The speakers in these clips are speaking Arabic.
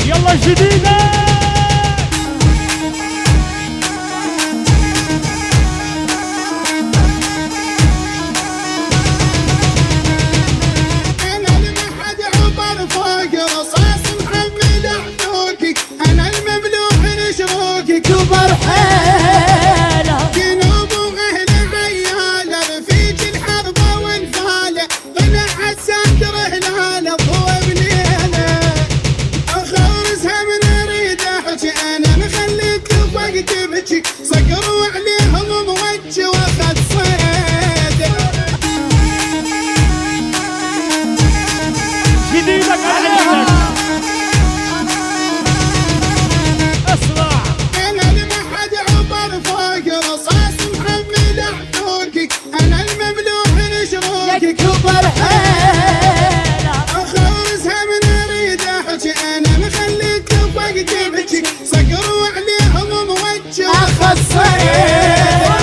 يلا جديدة. انا المحد عبر فوق رصاص محمد عدوكي، انا المملوح نشروكي كبر حيله، جنوب واهل عياله رفيج الحرب والفاله، طلع عالساتر هلاله ضوى بليله، اخرسها من اريد احكي انا مخليك وقت تبكي، صقروا عليهم موجه واخذ صيده. جديدك عليك اسرع. انا المحد عبر فوق رصاص محمد عدوكي، انا المملوح نشروكي كبر حيله، اخرسها من اريد احكي انا مخليك وقت تبكي، صقروا عليهم موجه واخذ صيده.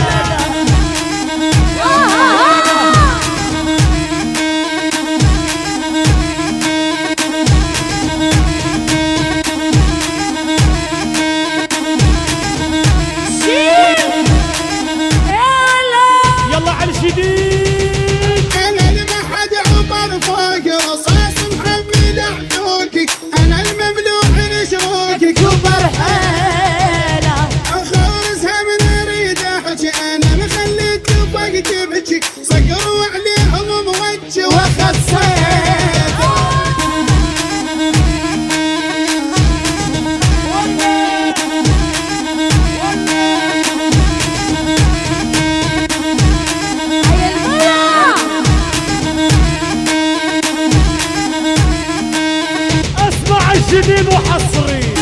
يلا على الجديد. انا المحد عبر فوق رصاص محمد عدوكي، انا المملوح نشروكي كبر حيله، اخرسها من اريد احكي انا مخليك وقت تبكي، صقروا عليهم موجه واخذ صيده. اسمع الجديد وحصري.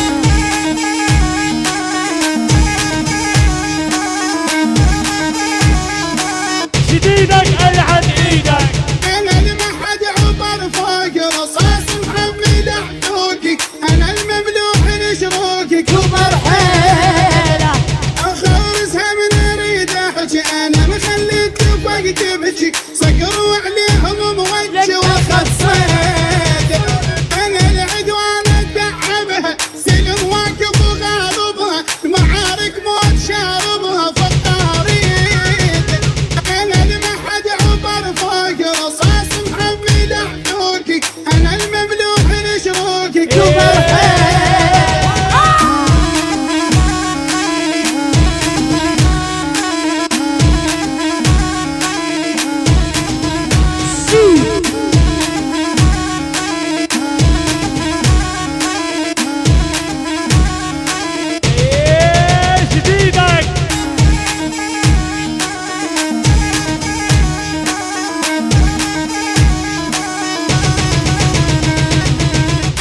جديدك العن ايدك. انا المحد عبر فوق رصاص محمد عدوكي، انا المملوح نشروكي كبر حيله، اخرسها من اريد احكي انا مخليك وقت تبكي، صقروا عليهم موجه واخذ صيده. انا العدوان اتبعبها سلم واقف وغالبها، المعارك موت شاربها في الطريق. انا المحد عبر فوق رصاص محمد عدوكي، انا المملوح نشروكي كبر حيله. إيه جديدك.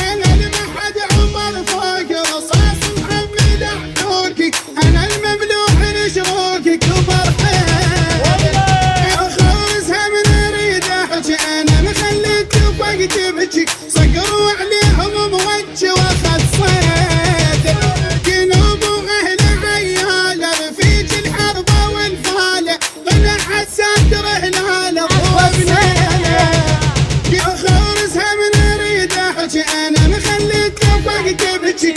انا المحد عبر فوق رصاص محمد عدوكي، انا المملوح نشروكي كبر حيله، اخرسها من اريد احكي انا مخليك وقت تبكي، صقروا عليهم موجه واخذ صيده، جنوب واهل عياله رفيج الحرب والفاله، طلع عالساتر هلاله ضوى بليله، اخرسها من اريد احكي انا مخليك وقت تبكي،